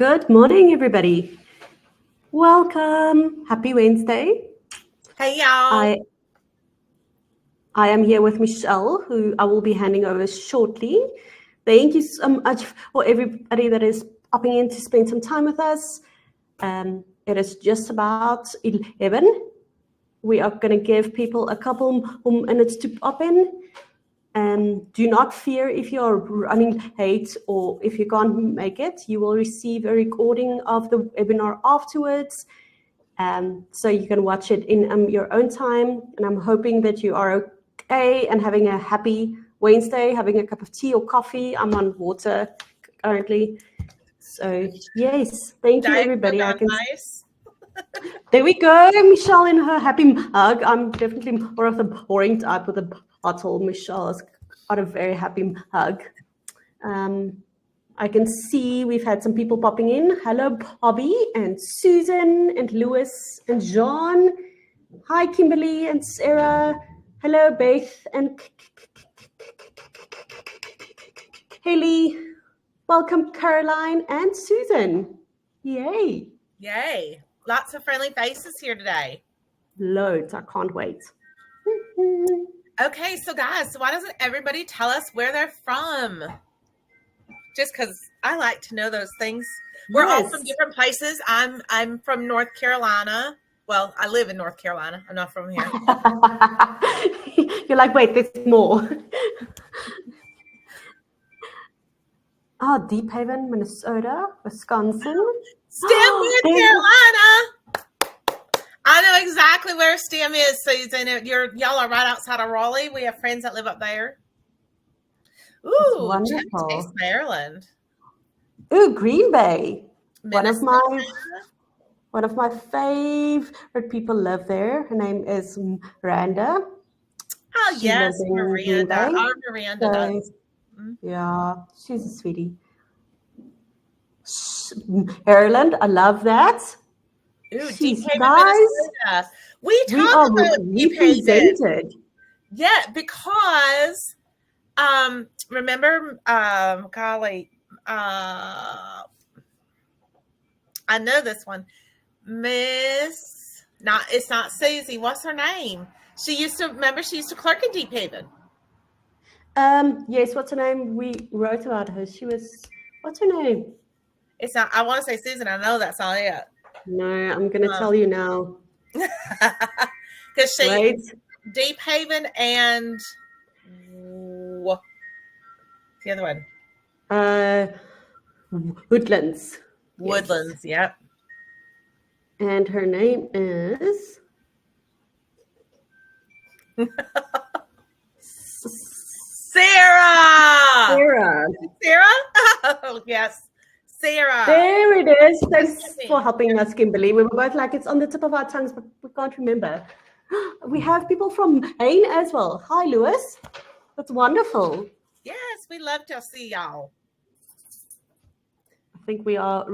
Good morning, everybody. Welcome. Happy Wednesday. Hey, y'all. I am here with Michelle, who I will be handing over shortly. Thank you so much for everybody that is popping in to spend some time with us. It is just about 11. We are going to give people a couple more minutes to pop in. Do not fear if you're running late or if you can't make it. You will receive a recording of the webinar afterwards. So you can watch it in your own time. And I'm hoping that you are okay and having a happy Wednesday, having a cup of tea or coffee. I'm on water currently. So yes, thank you, everybody. Nice. There we go, Michelle in her happy mug. I'm definitely more of the boring type with a bottle. Michelle has got a very happy mug. I can see we've had some people popping in. Hello, Bobby and Susan and Lewis and John. Hi, Kimberly and Sarah. Hello, Beth and Haley. Welcome, Caroline and Susan. Yay. Yay. Lots of friendly faces here today. Loads. I can't wait. Okay, so guys, why doesn't everybody tell us where they're from? Just because I like to know those things. We're all from different places. I'm from North Carolina. Well, I live in North Carolina. I'm not from here. You're like, wait, there's more. Deep Haven, Minnesota, Wisconsin. STEM, North Carolina. I know exactly where STEM is, Susan. Y'all are right outside of Raleigh. We have friends that live up there. Ooh, Chase, Maryland. Ooh, Green Bay. Minnesota. One of my favorite people live there. Her name is Miranda. Oh, yes, Miranda. Our Miranda does. Yeah, she's a sweetie. Ireland, I love that. Ooh, Deep Haven, Minnesota. We talked about Deep Haven. Yeah, because remember, golly, I know this one. It's not Susie. What's her name? She used to clerk in Deep Haven. Yes, what's her name? We wrote about her. What's her name? It's not, I want to say Susan. I know that's not it. No, I'm going to tell you now. Because Deep Haven and the other one? Woodlands. Woodlands, yes. Yep. And her name is Sarah. Sarah? Oh, yes. Sarah. There it is. Thanks for helping us, Kimberly. We were both like, it's on the tip of our tongues, but we can't remember. We have people from Maine as well. Hi, Lewis. That's wonderful. Yes, we love to see y'all. I think we are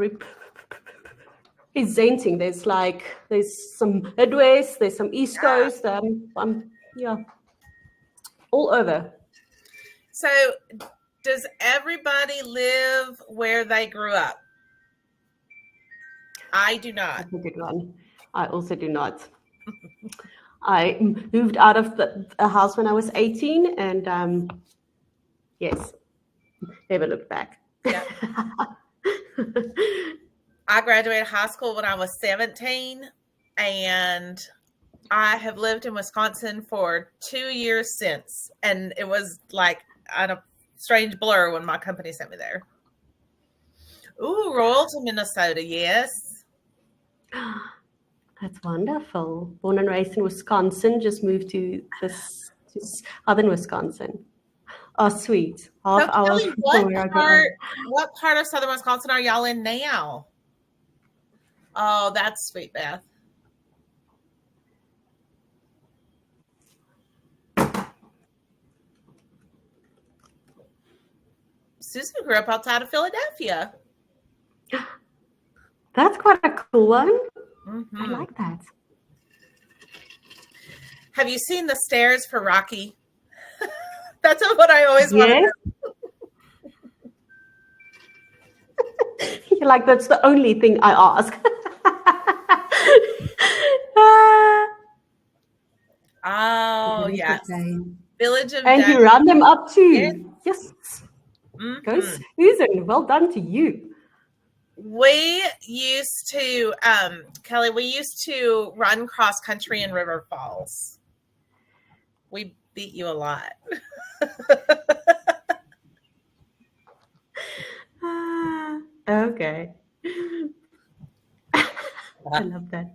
presenting. There's some Midwest, there's some East Coast. All over. So does everybody live where they grew up? I do not. That's a good one. I also do not. I moved out of the house when I was 18 and yes, never looked back. Yeah. I graduated high school when I was 17 and I have lived in Wisconsin for 2 years since. And it was like a strange blur when my company sent me there. Ooh, Royalton, Minnesota, yes. That's wonderful. Born and raised in Wisconsin, just moved to southern Wisconsin. Oh, sweet. What part of southern Wisconsin are y'all in now? Oh, that's sweet, Beth. Susan grew up outside of Philadelphia. That's quite a cool one. Mm-hmm. I like that. Have you seen the stairs for Rocky? That's what I always wanted. Like, that's the only thing I ask. Oh, yes. Village of And Dun. you run them up too. Yes. Go Susan, well done to you. We used to, Kelly, we used to run cross country in River Falls. We beat you a lot. Okay. I love that.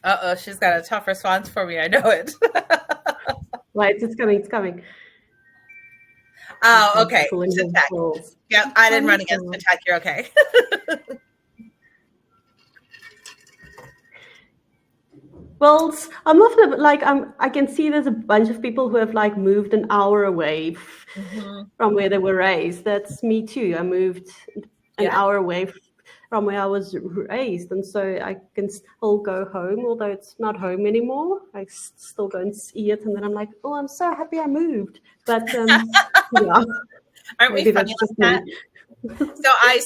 Uh-oh, she's got a tough response for me. I know it. Right, it's coming. Oh, okay. Yep, I didn't run against Attack. You're okay. Well, I'm not like I can see there's a bunch of people who have like moved an hour away from where they were raised. That's me too. I moved an hour away from where I was raised, and so I can still go home, although it's not home anymore. I still go and see it, and then I'm like, oh, I'm so happy I moved. But yeah, aren't we funny like that? So I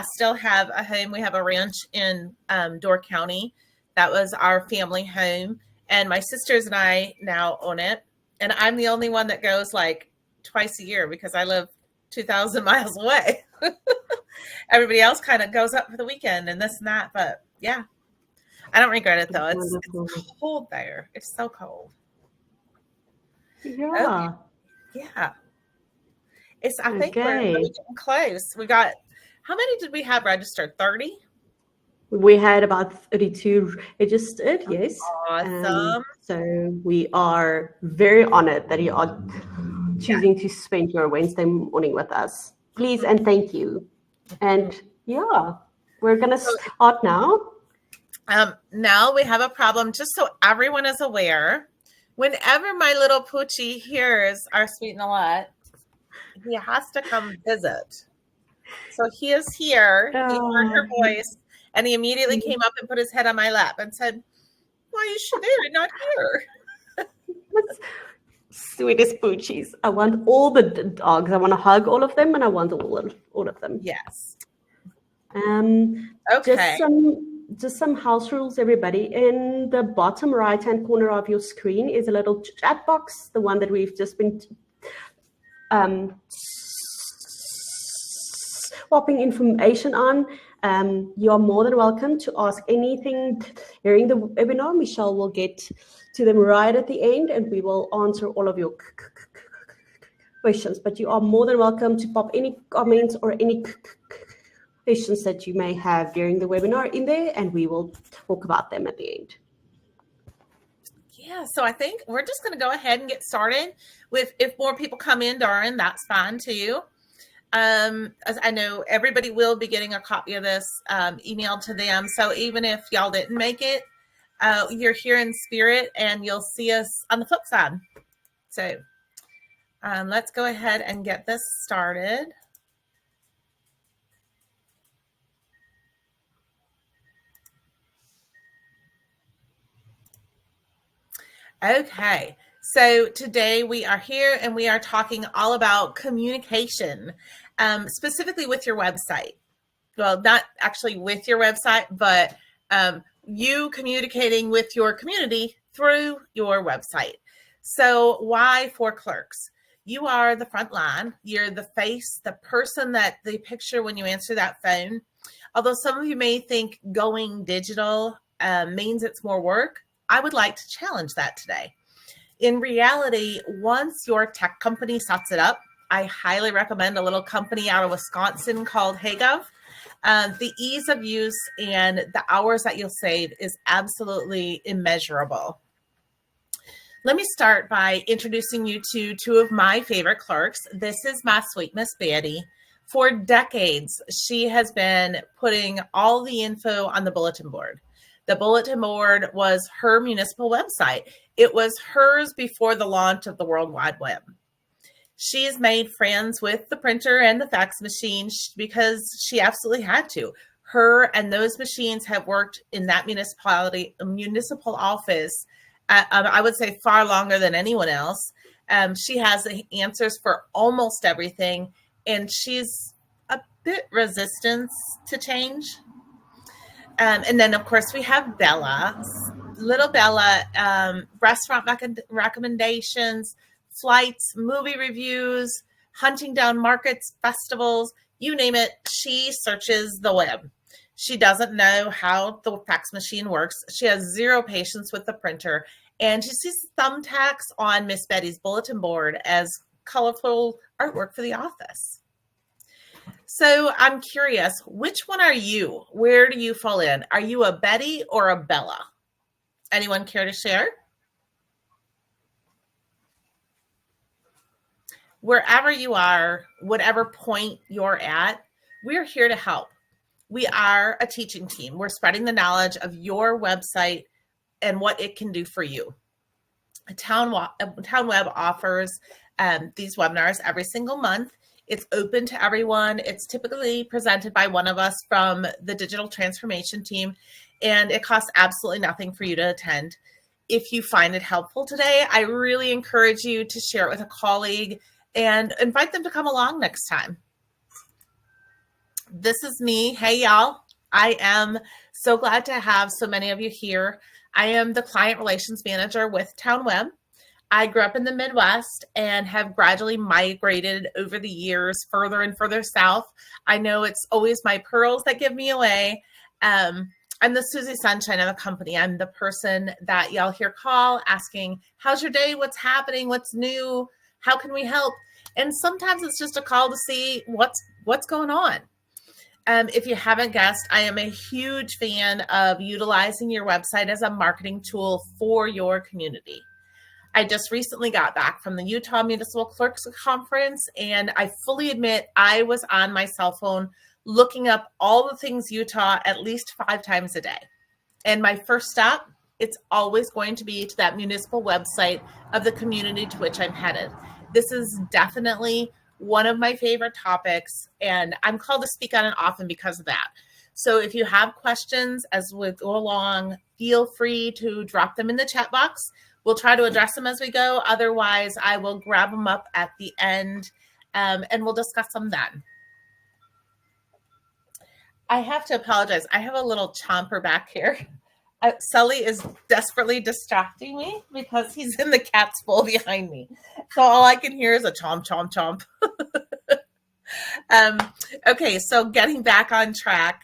still have a home. We have a ranch in Door County. That was our family home, and my sisters and I now own it. And I'm the only one that goes like twice a year because I live 2,000 miles away. Everybody else kind of goes up for the weekend and this and that. But yeah, I don't regret it though. It's cold there. It's so cold. Yeah. Okay. Yeah. I think we're getting close. We got, how many did we have registered? 30? We had about 32 registered, yes. Awesome. So we are very honored that you are choosing to spend your Wednesday morning with us. Please and thank you. And yeah, we're going to start now. Now we have a problem, just so everyone is aware. Whenever my little Poochie hears our Sweet and a Lot, he has to come visit. So he is here. He heard her voice. And he immediately came up and put his head on my lap and said, why is she there and not here? Sweetest Poochies. I want all the dogs. I want to hug all of them, and I want all of them. Yes. Okay. Just some house rules, everybody. In the bottom right-hand corner of your screen is a little chat box, the one that we've just been swapping information on. You are more than welcome to ask anything during the webinar. Michelle will get to them right at the end, and we will answer all of your questions. But you are more than welcome to pop any comments or any questions that you may have during the webinar in there, and we will talk about them at the end. Yeah, so I think we're just going to go ahead and get started with, if more people come in, Darren, that's fine too. As I know everybody will be getting a copy of this emailed to them. So even if y'all didn't make it, you're here in spirit and you'll see us on the flip side. So let's go ahead and get this started. Okay, so today we are here and we are talking all about communication, specifically with your website. Well, not actually with your website, but you communicating with your community through your website. So why for Clerks? You are the front line. You're the face, the person that they picture when you answer that phone. Although some of you may think going digital means it's more work, I would like to challenge that today. In reality, once your tech company sets it up, I highly recommend a little company out of Wisconsin called HeyGov. The ease of use and the hours that you'll save is absolutely immeasurable. Let me start by introducing you to two of my favorite clerks. This is my sweet Miss Betty. For decades, she has been putting all the info on the bulletin board. The bulletin board was her municipal website. It was hers before the launch of the World Wide Web. She has made friends with the printer and the fax machine because she absolutely had to. Her and those machines have worked in that municipal office, I would say far longer than anyone else. She has the answers for almost everything, and she's a bit resistant to change. And then, of course, we have Bella, little Bella, restaurant recommendations, flights, movie reviews, hunting down markets, festivals, you name it. She searches the web. She doesn't know how the fax machine works. She has zero patience with the printer. And she sees thumbtacks on Miss Betty's bulletin board as colorful artwork for the office. So I'm curious, which one are you? Where do you fall in? Are you a Betty or a Bella? Anyone care to share? Wherever you are, whatever point you're at, we're here to help. We are a teaching team. We're spreading the knowledge of your website and what it can do for you. Town Web offers these webinars every single month. It's open to everyone. It's typically presented by one of us from the digital transformation team, and it costs absolutely nothing for you to attend. If you find it helpful today, I really encourage you to share it with a colleague and invite them to come along next time. This is me. Hey, y'all. I am so glad to have so many of you here. I am the client relations manager with Town Web. I grew up in the Midwest and have gradually migrated over the years further and further south. I know it's always my pearls that give me away. I'm the Susie Sunshine of the company. I'm the person that y'all hear call asking, how's your day? What's happening? What's new? How can we help? And sometimes it's just a call to see what's going on. If you haven't guessed, I am a huge fan of utilizing your website as a marketing tool for your community. I just recently got back from the Utah Municipal Clerks Conference, and I fully admit I was on my cell phone looking up all the things Utah at least 5 times a day. And my first stop, it's always going to be to that municipal website of the community to which I'm headed. This is definitely one of my favorite topics, and I'm called to speak on it often because of that. So if you have questions as we go along, feel free to drop them in the chat box. We'll try to address them as we go. Otherwise, I will grab them up at the end, and we'll discuss them then. I have to apologize. I have a little chomper back here. Sully is desperately distracting me because he's in the cat's bowl behind me. So all I can hear is a chomp, chomp, chomp. Okay, so getting back on track.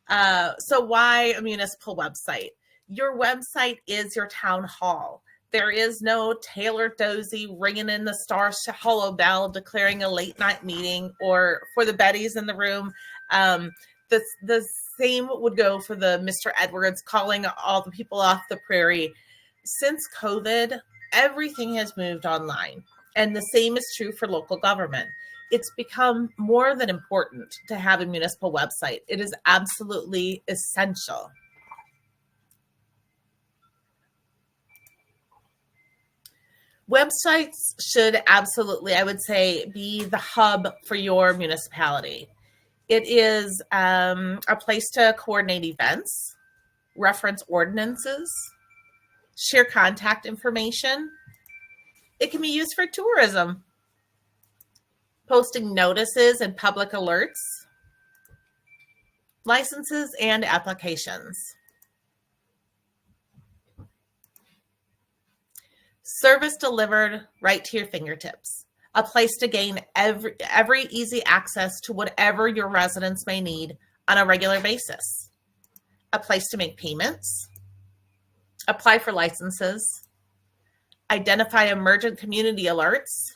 So why a municipal website? Your website is your town hall. There is no Taylor Dozy ringing in the Star Hollow bell declaring a late night meeting, or for the Bettys in the room. The same would go for the Mr. Edwards calling all the people off the prairie. Since COVID, everything has moved online, and the same is true for local government. It's become more than important to have a municipal website. It is absolutely essential. Websites should absolutely, I would say, be the hub for your municipality. It is a place to coordinate events, reference ordinances, share contact information. It can be used for tourism, posting notices and public alerts, licenses and applications. Service delivered right to your fingertips. A place to gain every easy access to whatever your residents may need on a regular basis. A place to make payments, apply for licenses, identify emergent community alerts,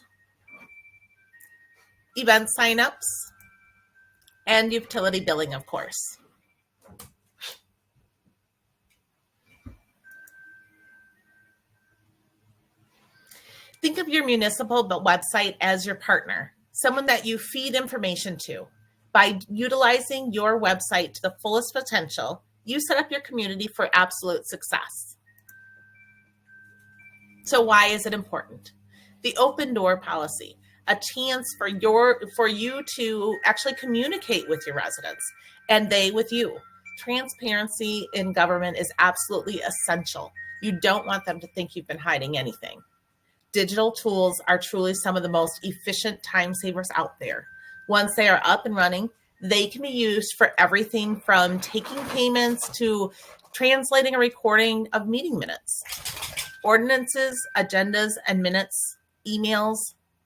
event signups, and utility billing, of course. Think of your municipal website as your partner, someone that you feed information to. By utilizing your website to the fullest potential, you set up your community for absolute success. So why is it important? The open door policy, a chance for you to actually communicate with your residents and they with you. Transparency in government is absolutely essential. You don't want them to think you've been hiding anything. Digital tools are truly some of the most efficient time savers out there. Once they are up and running, they can be used for everything from taking payments to translating a recording of meeting minutes. Ordinances, agendas, and minutes, emails,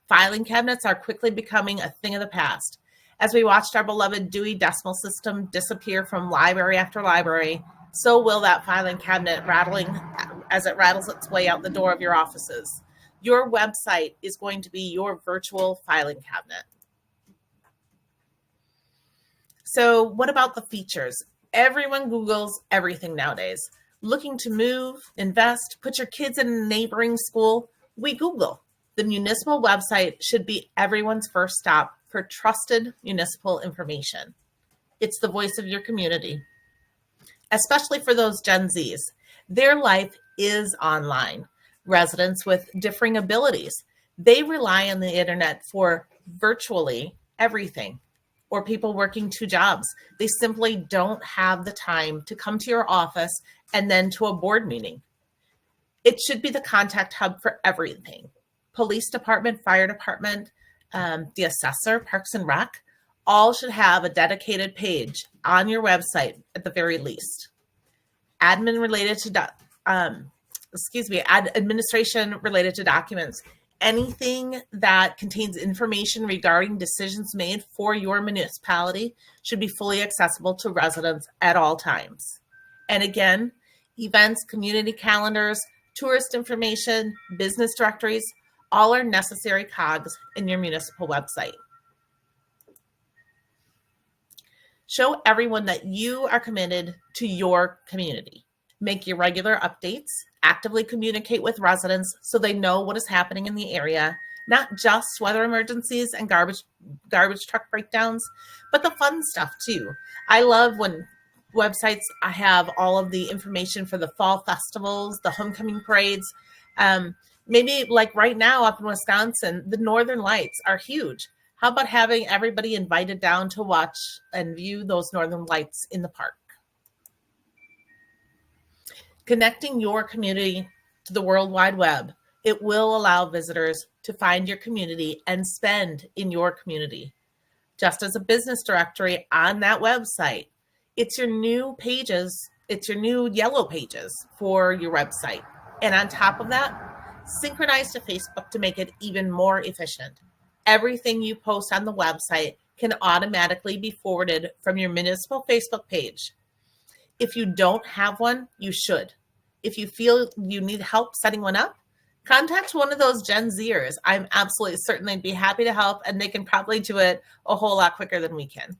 filing cabinets are quickly becoming a thing of the past. As we watched our beloved Dewey Decimal System disappear from library after library, so will that filing cabinet rattling as it rattles its way out the door of your offices. Your website is going to be your virtual filing cabinet. So what about the features? Everyone Googles everything nowadays. Looking to move, invest, put your kids in a neighboring school, we Google. The municipal website should be everyone's first stop for trusted municipal information. It's the voice of your community, especially for those Gen Zs. Their life is online. Residents with differing abilities, they rely on the internet for virtually everything. Or people working 2 jobs. They simply don't have the time to come to your office and then to a board meeting. It should be the contact hub for everything. Police department, fire department, the assessor, Parks and Rec, all should have a dedicated page on your website at the very least. Administration related to documents. Anything that contains information regarding decisions made for your municipality should be fully accessible to residents at all times. And again, events, community calendars, tourist information, business directories, all are necessary cogs in your municipal website. Show everyone that you are committed to your community. Make your regular updates. Actively communicate with residents so they know what is happening in the area, not just weather emergencies and garbage truck breakdowns, but the fun stuff too. I love when websites have all of the information for the fall festivals, the homecoming parades. Maybe like right now up in Wisconsin, the Northern Lights are huge. How about having everybody invited down to watch and view those Northern Lights in the park? Connecting your community to the World Wide Web, it will allow visitors to find your community and spend in your community. Just as a business directory on that website, it's your new pages, it's your new yellow pages for your website. And on top of that, synchronize to Facebook to make it even more efficient. Everything you post on the website can automatically be forwarded from your municipal Facebook page. If you don't have one, you should. If you feel you need help setting one up, contact one of those Gen Zers. I'm absolutely certain they'd be happy to help, and they can probably do it a whole lot quicker than we can.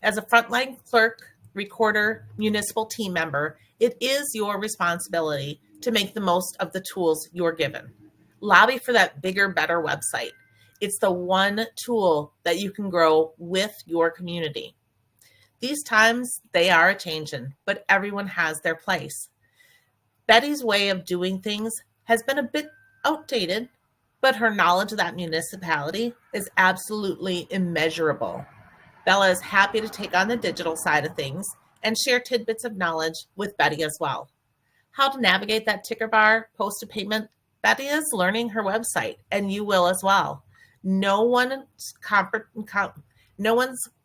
As a frontline clerk, recorder, municipal team member, it is your responsibility to make the most of the tools you're given. Lobby for that bigger, better website. It's the one tool that you can grow with your community. These times, they are a-changin', but everyone has their place. Betty's way of doing things has been a bit outdated, but her knowledge of that municipality is absolutely immeasurable. Bella is happy to take on the digital side of things and share tidbits of knowledge with Betty as well. How to navigate that ticker bar, post a payment, Betty is learning her website, and you will as well. No one's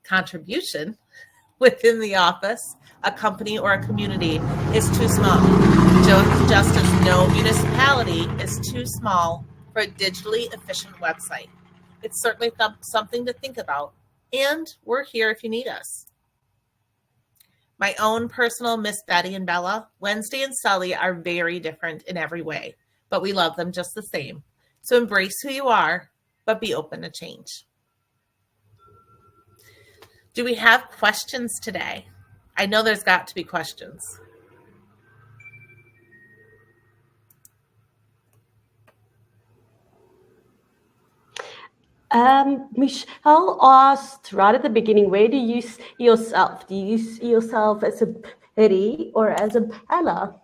contribution within the office, a company, or a community is too small. Just as no municipality is too small for a digitally efficient website. It's certainly something to think about, and we're here if you need us. My own personal Miss Betty and Bella, Wednesday and Sully are very different in every way, but we love them just the same. So embrace who you are, but be open to change. Do we have questions today? I know there's got to be questions. Michelle asked right at the beginning, where do you see yourself? Do you see yourself as a Betty or as a Bella?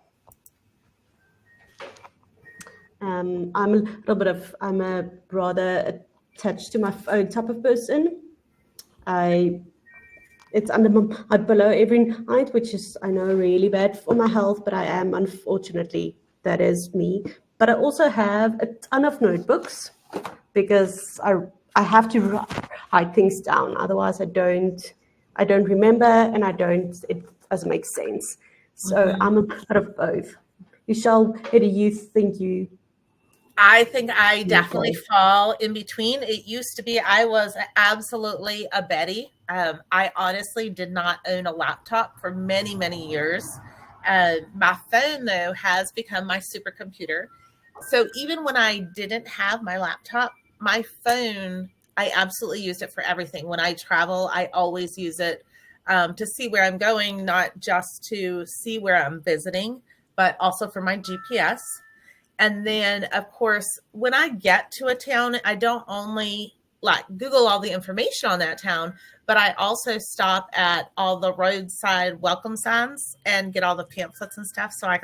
I'm a rather attached to my phone type of person. It's under my pillow every night, which is, I know, really bad for my health, but I am, unfortunately, that is me. but I also have a ton of notebooks because I have to write things down. Otherwise, I don't remember, and it doesn't make sense. So I'm a bit of both. Michelle, where do you think you? I think I definitely fall? fall in between. It used to be I was absolutely a Betty. I honestly did not own a laptop for many, many years. My phone, though, has become my supercomputer. So even when I didn't have my laptop, my phone, I absolutely used it for everything. When I travel, I always use it to see where I'm going, not just to see where I'm visiting, but also for my GPS. And then, of course, when I get to a town, I don't only like Google all the information on that town, but I also stop at all the roadside welcome signs and get all the pamphlets and stuff. So I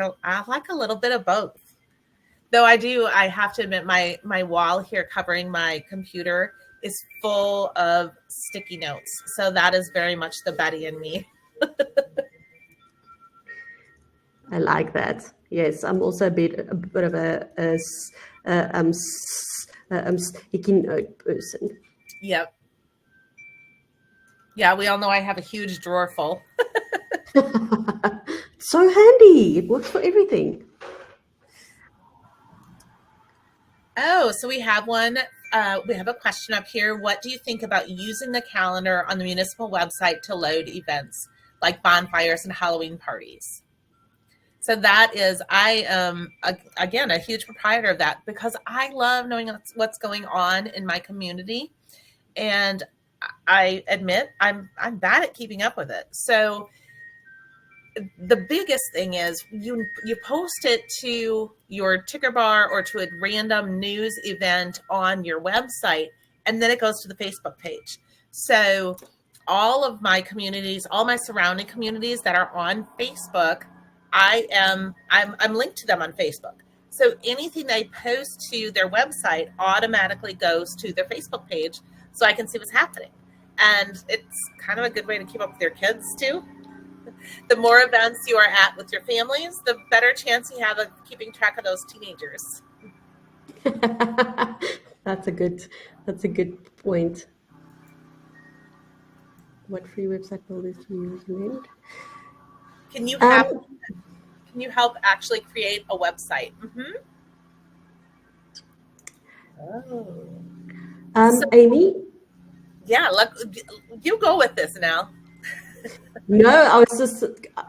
like a little bit of both. Though I have to admit, my wall here covering my computer is full of sticky notes. So that is very much the Betty in me. I like that. Yes, I'm also a bit of a sticky note person. Yep. Yeah, we all know I have a huge drawer full. So handy. It works for everything. Oh, so we have one. We have a question up here. What do you think about using the calendar on the municipal website to load events like bonfires and Halloween parties? So that is, I am, again, a huge proprietor of that because I love knowing what's going on in my community. And I admit I'm bad at keeping up with it. So the biggest thing is you post it to your ticker bar or to a random news event on your website, and then it goes to the Facebook page. So all of my communities, all my surrounding communities that are on Facebook, I'm linked to them on Facebook. So anything they post to their website automatically goes to their Facebook page, so I can see what's happening. And it's kind of a good way to keep up with your kids too. The more events you are at with your families, the better chance you have of keeping track of those teenagers. That's a good point. What free website builders do you recommend? Can you help actually create a website? Mm-hmm. Oh. Amy? Yeah, you go with this now. No, I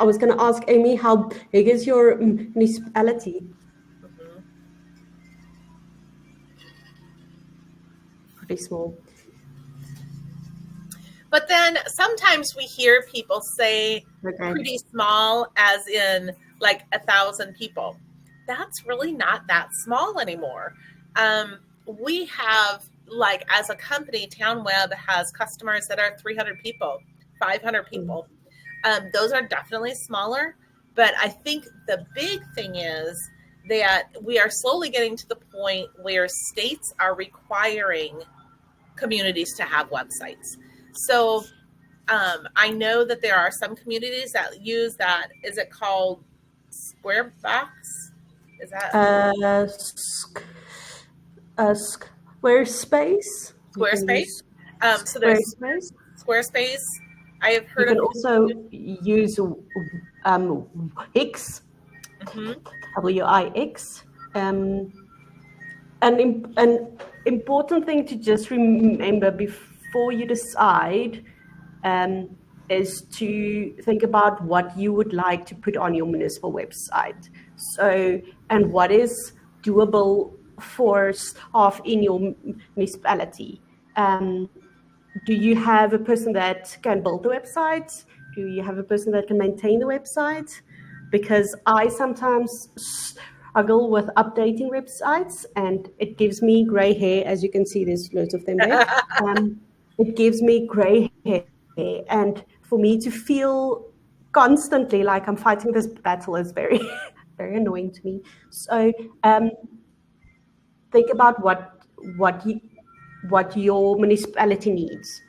was going to ask Amy, how big is your municipality? Mm-hmm. Pretty small. But then sometimes we hear people say pretty small, as in like 1,000 people. That's really not that small anymore. We have, like, as a company, TownWeb has customers that are 300 people, 500 people. Those are definitely smaller. But I think the big thing is that we are slowly getting to the point where states are requiring communities to have websites. So I know that there are some communities that use that. Is it called Squarebox? Is that Squarespace? Squarespace? So there's Squarespace. Squarespace. I have heard you can of also use Wix, Wix. An important thing to just remember before you decide is to think about what you would like to put on your municipal website. So, and what is doable for staff in your municipality. Do you have a person that can build the website? Do you have a person that can maintain the website? Because I sometimes struggle with updating websites, and it gives me gray hair. As you can see, there's loads of them there. It gives me gray hair, and for me to feel constantly like I'm fighting this battle is very, very annoying to me. So think about what your municipality needs.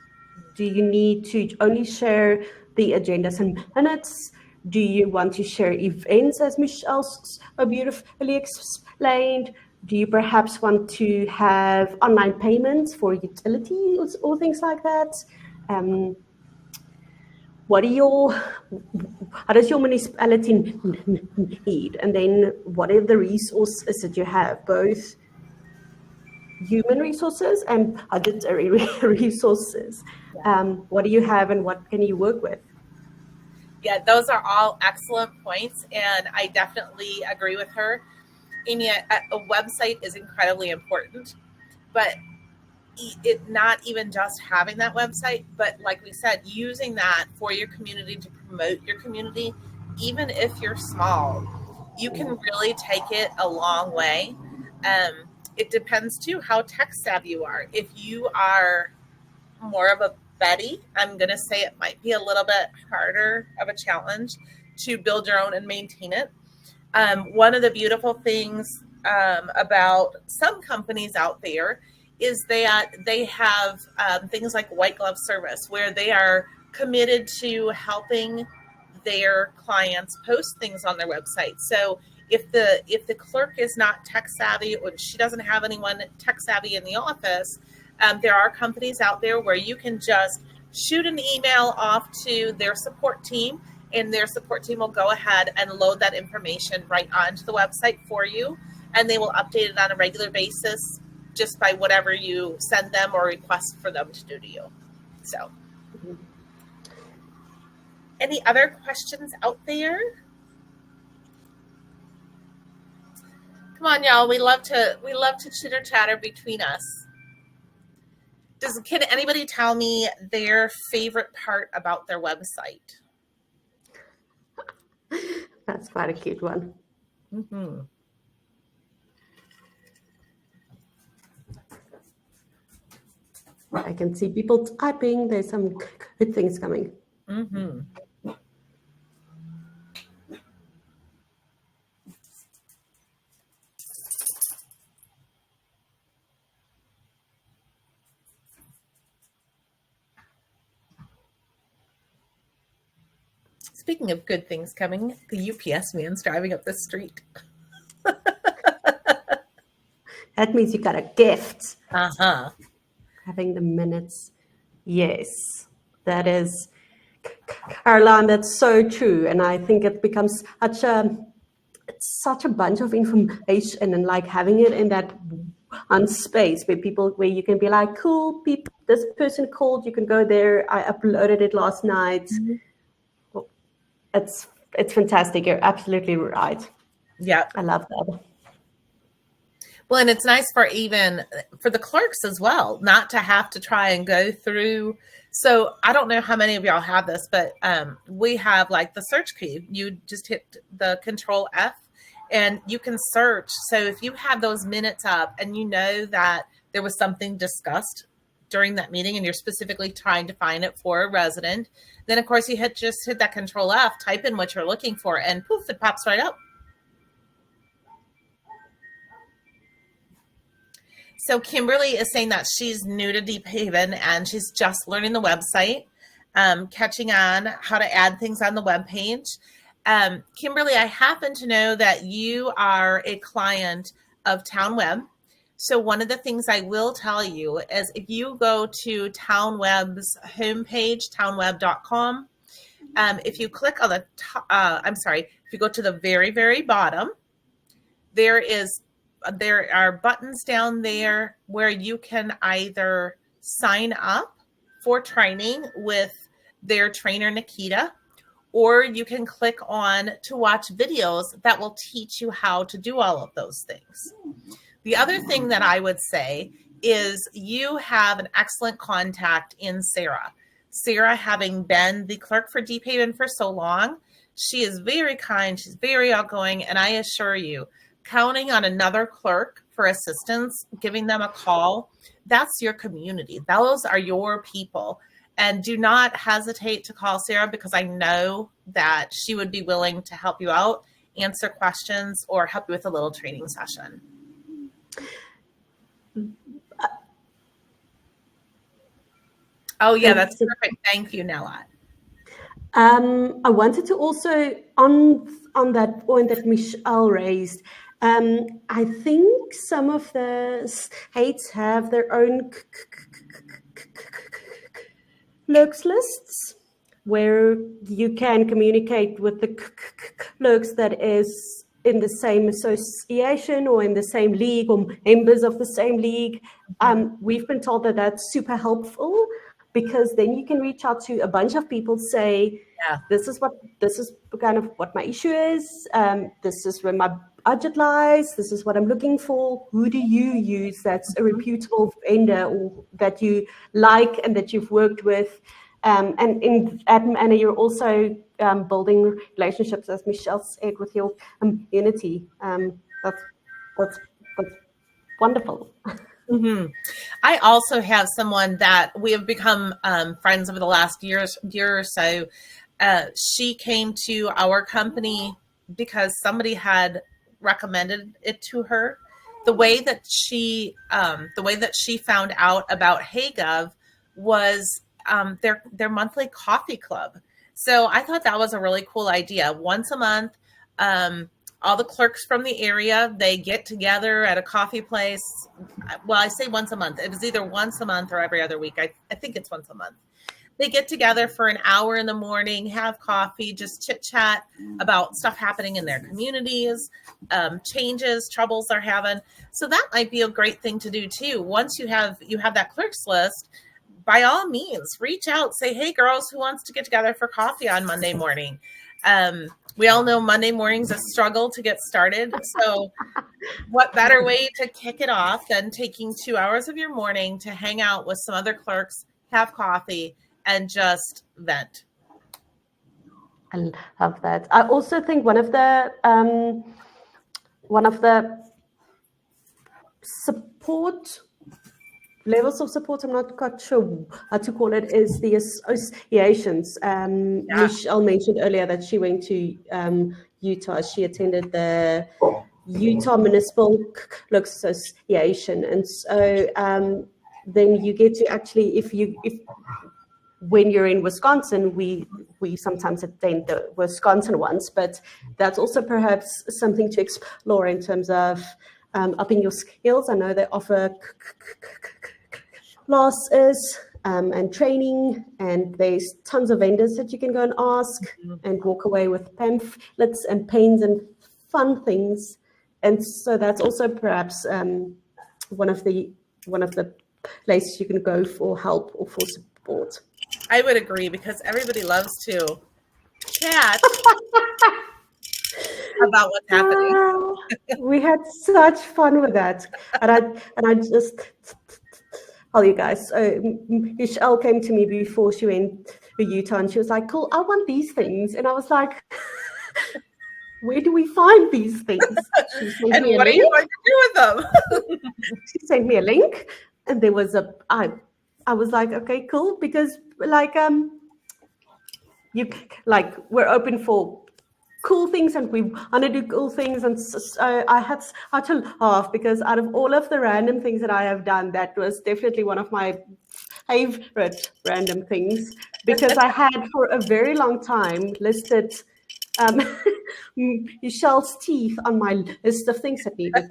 Do you need to only share the agendas and minutes? Do you want to share events, as Michelle so beautifully explained? Do you perhaps want to have online payments for utilities or things like that? What are your, how does your municipality need? And then what are the resources that you have, both human resources and budgetary resources? What do you have and what can you work with? Yeah, those are all excellent points, and I definitely agree with her. And yet, a website is incredibly important, but it not even just having that website, but like we said, using that for your community to promote your community, even if you're small, you can really take it a long way. It depends too how tech savvy you are. If you are more of a Betty, I'm going to say it might be a little bit harder of a challenge to build your own and maintain it. One of the beautiful things about some companies out there is that they have things like white glove service where they are committed to helping their clients post things on their website. So if the clerk is not tech savvy or she doesn't have anyone tech savvy in the office, there are companies out there where you can just shoot an email off to their support team, and their support team will go ahead and load that information right onto the website for you, and they will update it on a regular basis just by whatever you send them or request for them to do to you. So, any other questions out there? Come on, y'all. We love to chitter chatter between us. Can anybody tell me their favorite part about their website? That's quite a cute one. Mm-hmm. I can see people typing. There's some good things coming. Mm-hmm. Speaking of good things coming, the UPS man's driving up the street. That means you got a gift. Uh-huh. Having the minutes. Yes, that is, Caroline, that's so true. And I think it becomes it's such a bunch of information, and like having it in that one space where you can be like, cool, this person called, you can go there. I uploaded it last night. Mm-hmm. It's fantastic. You're absolutely right. Yeah. I love that. Well, and it's nice for the clerks as well, not to have to try and go through. So I don't know how many of y'all have this, but we have like the search key. You just hit the Control F and you can search. So if you have those minutes up and you know that there was something discussed during that meeting and you're specifically trying to find it for a resident, then of course you just hit that Control F, type in what you're looking for, and poof, it pops right up. So Kimberly is saying that she's new to Deep Haven and she's just learning the website, catching on how to add things on the webpage. Kimberly, I happen to know that you are a client of TownWeb. So one of the things I will tell you is if you go to TownWeb's homepage, townweb.com, if you click on the top, if you go to the very, very bottom, there are buttons down there where you can either sign up for training with their trainer, Nikita, or you can click on to watch videos that will teach you how to do all of those things. The other thing that I would say is you have an excellent contact in Sarah. Sarah, having been the clerk for Deep Haven for so long, she is very kind, she's very outgoing, and I assure you, counting on another clerk for assistance, giving them a call, that's your community. Those are your people. And do not hesitate to call Sarah, because I know that she would be willing to help you out, answer questions, or help you with a little training session. Oh, yeah, that's perfect. Thank you, Nella. I wanted to also on that point that Michelle raised. I think some of the states have their own clerks lists where you can communicate with the clerks that is in the same association or in the same league or members of the same league. We've been told that that's super helpful because then you can reach out to a bunch of people, say, Yeah. this is kind of what my issue is. This is where my budget lies. This is what I'm looking for. Who do you use that's a reputable vendor or that you like and that you've worked with? And in that manner, you're also building relationships, as Michelle said, with your community. That's that's wonderful. Mm-hmm. I also have someone that we have become friends over the last year or so. She came to our company because somebody had recommended it to her. The way that she found out about HeyGov was their monthly coffee club. So I thought that was a really cool idea. Once a month, all the clerks from the area, they get together at a coffee place. Well, I say once a month. It was either once a month or every other week. I think it's once a month. They get together for an hour in the morning, have coffee, just chit chat about stuff happening in their communities, changes, troubles they're having. So that might be a great thing to do too. Once you have that clerks list, by all means, reach out, say, hey girls, who wants to get together for coffee on Monday morning? We all know Monday morning's a struggle to get started. So what better way to kick it off than taking 2 hours of your morning to hang out with some other clerks, have coffee, and just vent? I love that. I also think one of the support levels of support, I'm not quite sure how to call it, is the associations. Michelle mentioned earlier that she went to Utah. She attended the Utah Municipal Clerks Association. And so then you get to actually, if when you're in Wisconsin, we sometimes attend the Wisconsin ones, but that's also perhaps something to explore in terms of upping your skills. I know they offer classes and training, and there's tons of vendors that you can go and ask and walk away with pamphlets and pens and fun things. And so that's also perhaps one of the places you can go for help or for support. I would agree because everybody loves to chat about what's happening. We had such fun with that, and I just tell you guys. Michelle came to me before she went to Utah, and she was like, "Cool, I want these things," and I was like, "Where do we find these things?" She sent And me a what are you link. going to do with them? She sent me a link, and there was I was like, "Okay, cool," because like you like we're open for cool things and we want to do cool things, and so I had to laugh because out of all of the random things that I have done, that was definitely one of my favorite random things, because I had for a very long time listed Michelle's teeth on my list of things that needed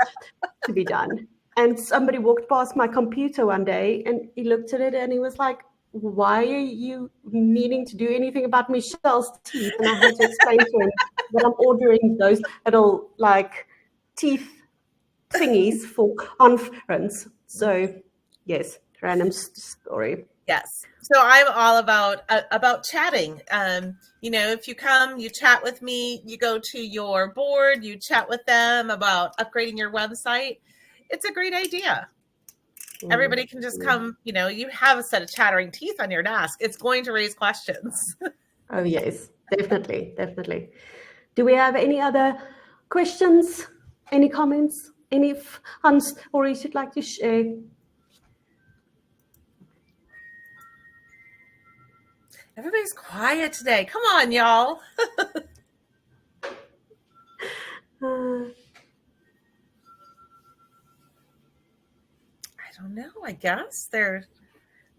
to be done. And somebody walked past my computer one day and he looked at it and he was like, why are you needing to do anything about Michelle's teeth? And I had to explain to him that I'm ordering those little like teeth thingies for conference. So yes, random story. Yes. So I'm all about chatting. If you come, you chat with me, you go to your board, you chat with them about upgrading your website. It's a great idea. Everybody can just come, you have a set of chattering teeth on your desk. It's going to raise questions. Oh, yes, definitely, definitely. Do we have any other questions, any comments, any fun stories you'd like to share? Everybody's quiet today. Come on, y'all. I don't know. I guess they're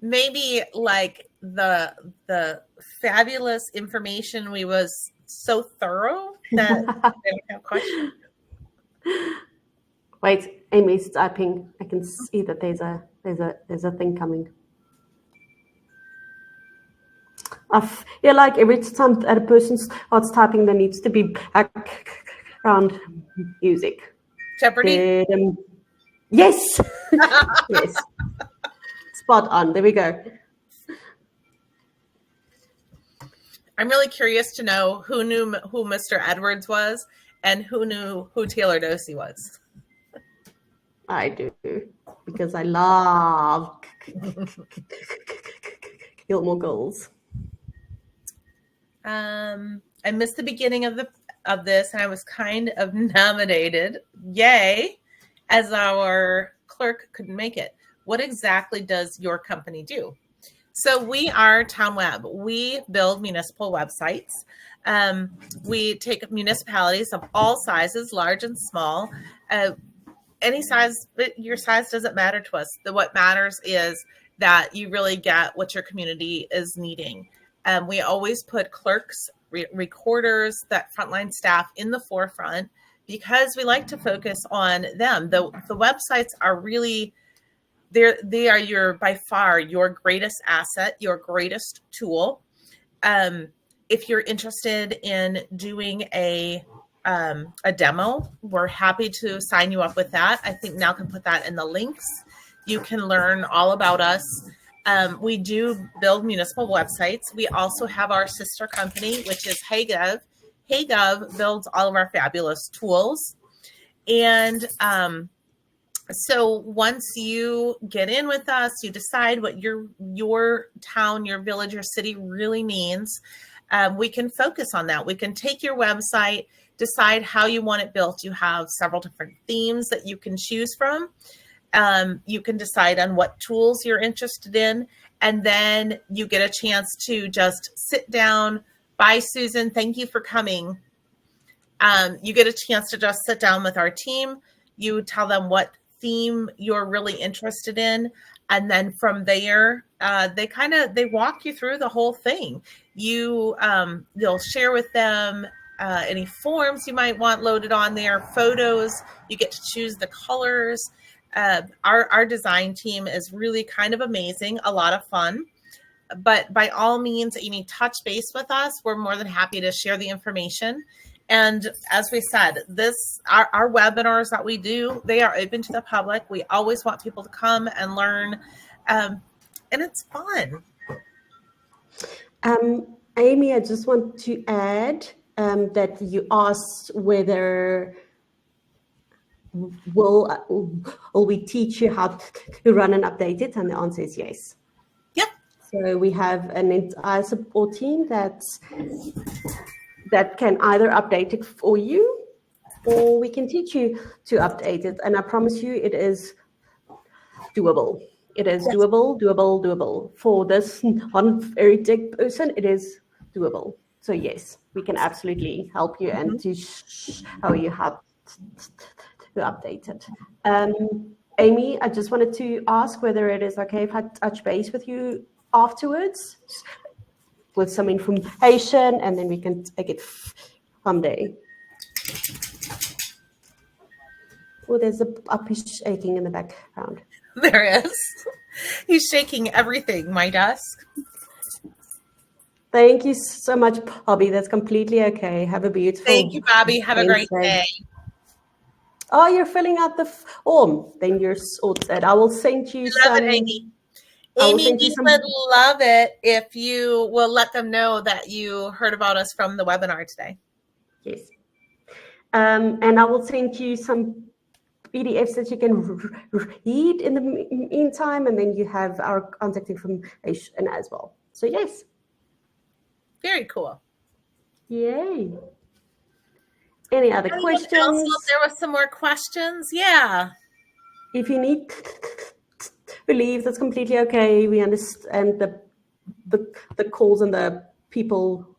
maybe like the fabulous information we was so thorough that they don't have questions. Wait, Amy's typing. I can see that there's a thing coming. I feel like every time that a person starts typing, there needs to be background music. Jeopardy. Yes, yes, spot on. There we go. I'm really curious to know who knew who Mr. Edwards was and who knew who Taylor Dosey was. I do, because I love Gilmore Girls. I missed the beginning of this, and I was kind of nominated. Yay! As our clerk couldn't make it. What exactly does your company do? So we are Town Web. We build municipal websites. We take municipalities of all sizes, large and small. Any size, your size doesn't matter to us. What matters is that you really get what your community is needing. We always put clerks, recorders, that frontline staff in the forefront because we like to focus on them. The websites are really, they are your, by far, your greatest asset, your greatest tool. If you're interested in doing a demo, we're happy to sign you up with that. I think Nell can put that in the links. You can learn all about us. We do build municipal websites. We also have our sister company, which is HeyGov. HeyGov builds all of our fabulous tools. And so once you get in with us, you decide what your town, your village, your city really means. We can focus on that. We can take your website, decide how you want it built. You have several different themes that you can choose from. You can decide on what tools you're interested in, and then you get a chance to just sit down. Bye, Susan. Thank you for coming. You get a chance to just sit down with our team. You tell them what theme you're really interested in, and then from there, they walk you through the whole thing. You'll share with them any forms you might want loaded on there, photos. You get to choose the colors. Our design team is really kind of amazing, a lot of fun. But by all means, any touch base with us, we're more than happy to share the information. And as we said, our webinars that we do, they are open to the public. We always want people to come and learn, and it's fun. Amy, I just want to add that you asked whether will we teach you how to run and update it, and the answer is yes. Yep. So we have an entire support team that can either update it for you, or we can teach you to update it. And I promise you, it is doable. It is doable. For this non-very tech person, it is doable. So yes, we can absolutely help you and to show you how to update it. Amy, I just wanted to ask whether it is okay if I touch base with you afterwards with some information, and then we can take it from there. Oh, there's a puppy shaking in the background. There is. He's shaking everything, my desk. Thank you so much, Bobby. That's completely okay. Have a beautiful Thank you, Bobby. Have a great day. Oh, you're filling out the form. Then you're sorted. I will send you some. Love it, Amy. Amy, we would love it if you will let them know that you heard about us from the webinar today. Yes. And I will send you some PDFs that you can read in the meantime, and then you have our contact information as well. So yes. Very cool. Yay. Any other questions? There was some more questions. Yeah. If you need to leave, that's completely okay. We understand the calls and the people,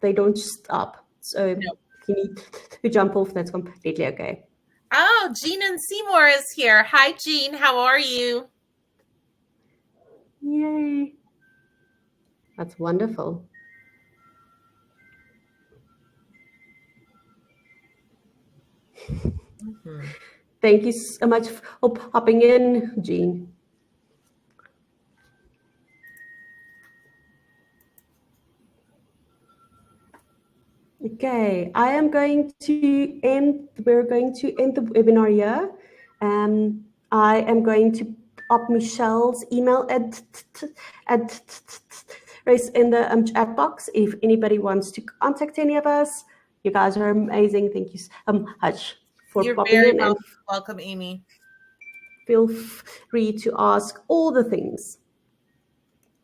they don't stop. So if you need to jump off, that's completely okay. Oh, Jean and Seymour is here. Hi, Jean. How are you? Yay. That's wonderful. Mhm. Thank you so much for popping in, Jean. Okay, we're going to end the webinar here. I am going to pop Michelle's email at raise in the chat box if anybody wants to contact any of us. You guys are amazing. Thank you so much for You're popping very in, and welcome, Amy. feel free to ask all the things.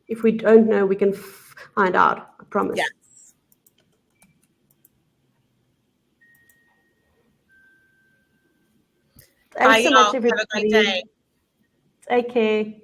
If we don't know, we can find out, I promise. Yes. Thanks Bye, so y'all. much, Have a great everybody. day. Take care.